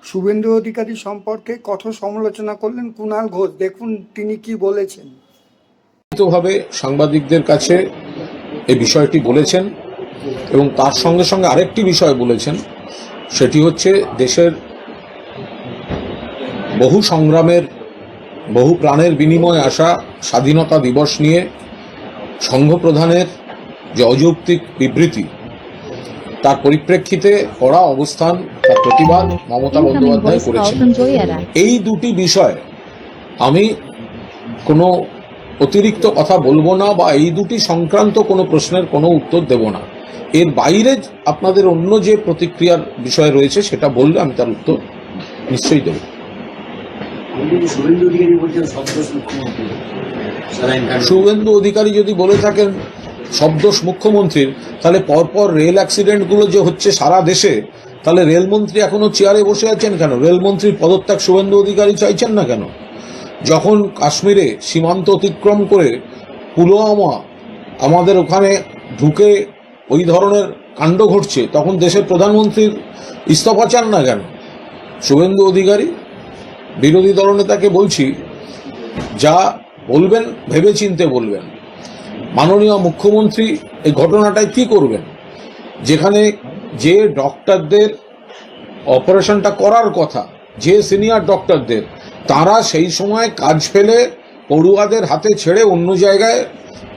শুভেন্দু অধিকারী সম্পর্কে কঠোর সমালোচনা করলেন কুণাল ঘোষ। দেখুন তিনি কি বলেছেন। ভাবে সাংবাদিকদের কাছে এই বিষয়টি বলেছেন এবং তার সঙ্গে সঙ্গে আরেকটি বিষয় বলেছেন, সেটি হচ্ছে দেশের বহু সংগ্রামের বহু প্রাণের বিনিময়ে আসা স্বাধীনতা দিবস নিয়ে সংঘ প্রধানের যে অযৌক্তিক বিবৃতি, তার পরিপ্রেক্ষিতে কড়া অবস্থান, তার প্রতিবাদ মমতা বন্দ্যোপাধ্যায় করেছেন। এই দুটি বিষয় আমি কোনো অতিরিক্ত কথা বলবো না বা এই দুটি সংক্রান্ত কোনো প্রশ্নের কোনো উত্তর দেব না। এর বাইরে আপনাদের অন্য যে প্রতিক্রিয়ার বিষয় রয়েছে সেটা বললে আমি তার উত্তর নিশ্চয়ই দেব। শুভেন্দু অধিকারী যদি বলে থাকেন সব দোষ মুখ্যমন্ত্রীর, তাহলে পরপর রেল অ্যাক্সিডেন্টগুলো যে হচ্ছে সারা দেশে, তাহলে রেলমন্ত্রী এখনো চেয়ারে বসে আছেন কেন? রেলমন্ত্রীর পদত্যাগ শুভেন্দু অধিকারী চাইছেন না কেন? যখন কাশ্মীরে সীমান্ত অতিক্রম করে পুলওয়ামা আমাদের ওখানে ঢুকে ওই ধরনের কাণ্ড ঘটছে, তখন দেশের প্রধানমন্ত্রীর ইস্তফা চান না কেন শুভেন্দু অধিকারী? বিরোধী দলনেতাকে বলছি, যা বলবেন ভেবে চিনতে বলবেন। মাননীয় মুখ্যমন্ত্রী এই ঘটনাটায় কি করবেন? যেখানে যে ডক্টরদের অপারেশনটা করার কথা, যে সিনিয়র ডক্টরদের, তারা সেই সময় কাজ ফেলে পড়ুয়াদের হাতে ছেড়ে অন্য জায়গায়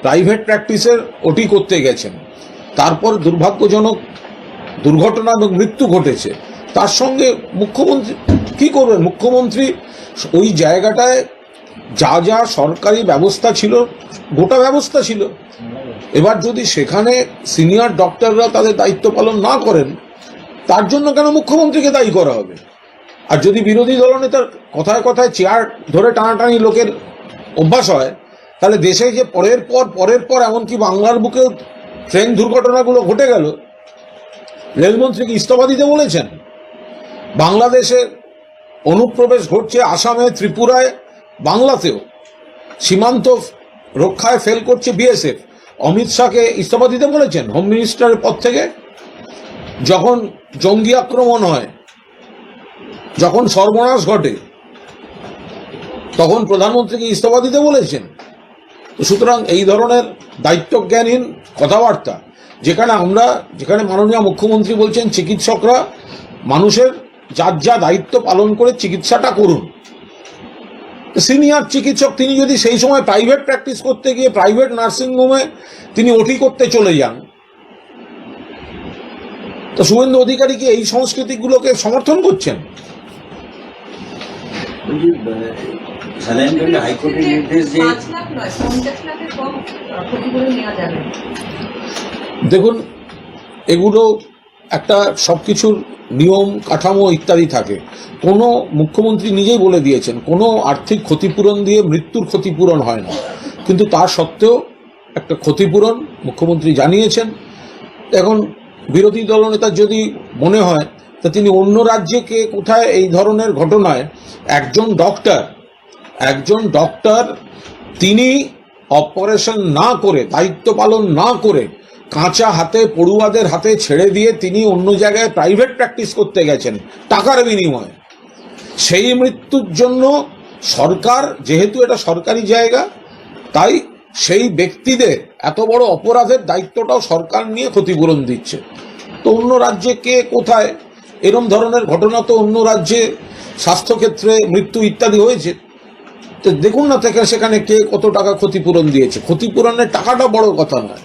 প্রাইভেট প্র্যাকটিসের ওটি করতে গেছেন, তারপর দুর্ভাগ্যজনক দুর্ঘটনা এবং মৃত্যু ঘটেছে। তার সঙ্গে মুখ্যমন্ত্রী কি করবেন? মুখ্যমন্ত্রী ওই জায়গাটায় যা যা সরকারি ব্যবস্থা ছিল, গোটা ব্যবস্থা ছিল, এবার যদি সেখানে সিনিয়র ডক্টররা তাদের দায়িত্ব পালন না করেন, তার জন্য কেন মুখ্যমন্ত্রীকে দায়ী করা হবে? আর যদি বিরোধী দলনেতার কথায় কথায় চেয়ার ধরে টানাটানি লোকের অভ্যাস হয়, তাহলে দেশে যে পরের পর এমনকি বাংলার বুকেও ট্রেন দুর্ঘটনাগুলো ঘটে গেল, রেলমন্ত্রীকে ইস্তফা দিতে বলেছেন। বাংলাদেশের অনুপ্রবেশ ঘটছে আসামে, ত্রিপুরায়, বাংলাতেও। সীমান্ত রক্ষায় ফেল করছে বিএসএফ। অমিত শাহকে ইস্তফা দিতে বলেছেন হোম মিনিস্টারের পদ থেকে। যখন জঙ্গি আক্রমণ হয়, যখন সর্বনাশ ঘটে, তখন প্রধানমন্ত্রীকে ইস্তফা দিতে বলেছেন। সুতরাং এই ধরনের দায়িত্বজ্ঞানহীন কথাবার্তা, যেখানে মাননীয় মুখ্যমন্ত্রী বলছেন চিকিৎসকরা মানুষের যার যা দায়িত্ব পালন করে চিকিৎসাটা করুন। সিনিয়র চিকিৎসক তিনি যদি সেই সময় প্রাইভেট প্র্যাকটিস করতে গিয়ে প্রাইভেট নার্সিংহোমে তিনি ওটি করতে চলে যান, তো শুভেন্দু অধিকারী কি এই সংস্কৃতিগুলোকে সমর্থন করছেন? দেখুন, এগুলো একটা সবকিছুর নিয়ম কাঠামো ইত্যাদি থাকে। কোনো মুখ্যমন্ত্রী নিজেই বলে দিয়েছেন কোনো আর্থিক ক্ষতিপূরণ দিয়ে মৃত্যুর ক্ষতিপূরণ হয় না, কিন্তু তা সত্ত্বেও একটা ক্ষতিপূরণ মুখ্যমন্ত্রী জানিয়েছেন। এখন বিরোধী দলনেতার যদি মনে হয় তা তিনি অন্য রাজ্যে কে কোথায় এই ধরনের ঘটনায় একজন ডক্টর তিনি অপারেশন না করে, দায়িত্ব পালন না করে, কাঁচা হাতে পড়ুয়াদের হাতে ছেড়ে দিয়ে তিনি অন্য জায়গায় প্রাইভেট প্র্যাকটিস করতে গেছেন টাকার বিনিময়ে। সেই মৃত্যুর জন্য সরকার, যেহেতু এটা সরকারি জায়গা, তাই সেই ব্যক্তিদের এত বড় অপরাধের দায়িত্বটাও সরকার নিয়ে ক্ষতিপূরণ দিচ্ছে। তো অন্য রাজ্যে কে কোথায় এরম ধরনের ঘটনা, তো অন্য রাজ্যে স্বাস্থ্যক্ষেত্রে মৃত্যু ইত্যাদি হয়েছে, তো দেখুন না সেখানে কে কত টাকা ক্ষতিপূরণ দিয়েছে। ক্ষতিপূরণের টাকাটা বড় কথা নয়,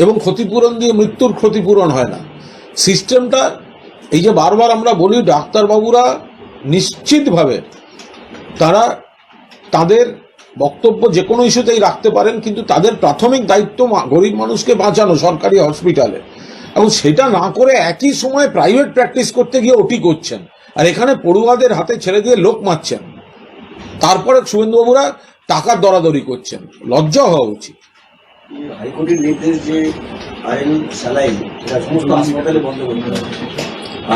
এবং ক্ষতিপূরণ দিয়ে মৃত্যুর ক্ষতিপূরণ হয় না। সিস্টেমটা এই যে বারবার আমরা বলি, ডাক্তারবাবুরা নিশ্চিতভাবে তারা তাদের বক্তব্য যে কোনো ইস্যুতেই রাখতে পারেন, কিন্তু তাদের প্রাথমিক দায়িত্ব গরিব মানুষকে বাঁচানো সরকারি হসপিটালে, এবং সেটা না করে একই সময় প্রাইভেট প্র্যাকটিস করতে গিয়ে ওটি করছেন, আর এখানে পড়ুয়াদের হাতে ছেড়ে দিয়ে লোক মারছেন। তারপরে শুভেন্দুবাবুরা টাকার দরাদরি করছেন। লজ্জা হওয়া উচিত। হাইকোর্টের নির্দেশ যে আয়রন স্যালাইন এটা সমস্ত হাসপাতালে বন্ধ করতে হবে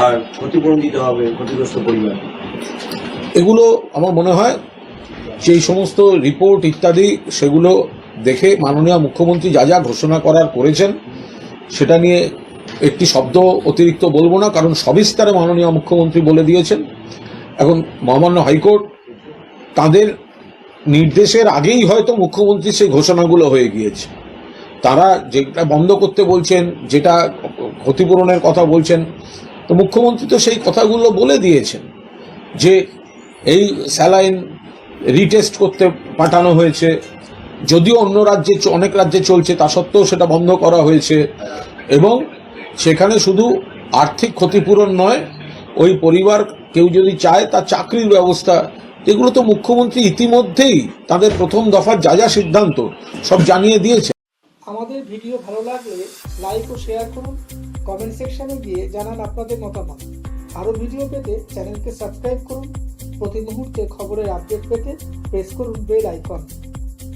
আর ক্ষতিপূরণ দিতে হবে ক্ষতিগ্রস্ত পরিবার, এগুলো আমার মনে হয় যে এই সমস্ত রিপোর্ট ইত্যাদি সেগুলো দেখে মাননীয় মুখ্যমন্ত্রী যা যা ঘোষণা করেছেন সেটা নিয়ে একটি শব্দ অতিরিক্ত বলবো না, কারণ সবিস্তারে মাননীয় মুখ্যমন্ত্রী বলে দিয়েছেন। এখন মহামান্য হাইকোর্ট তাদের নির্দেশের আগেই হয়তো মুখ্যমন্ত্রী সেই ঘোষণাগুলো হয়ে গিয়েছে। তারা যেটা বন্ধ করতে বলছেন, যেটা ক্ষতিপূরণের কথা বলছেন, তো মুখ্যমন্ত্রী তো সেই কথাগুলো বলে দিয়েছেন যে এই স্যালাইন রিটেস্ট করতে পাঠানো হয়েছে, যদিও অন্য রাজ্যে অনেক রাজ্যে চলছে, তা সত্ত্বেও সেটা বন্ধ করা হয়েছে। এবং সেখানে শুধু আর্থিক ক্ষতিপূরণ নয়, ওই পরিবার কেউ যদি চায় তার চাকরির ব্যবস্থা, এগুলো তো মুখ্যমন্ত্রী ইতিমধ্যেই তাদের প্রথম দফার যা যা সিদ্ধান্ত সব জানিয়ে দিয়েছে। আমাদের ভিডিও ভালো লাগলে লাইক ও শেয়ার করুন, কমেন্ট সেকশনে গিয়ে জানান আপনাদের মতামত। আরও ভিডিও পেতে চ্যানেলকে সাবস্ক্রাইব করুন। প্রতি মুহূর্তে খবরের আপডেট পেতে প্রেস করুন বেল আইকন।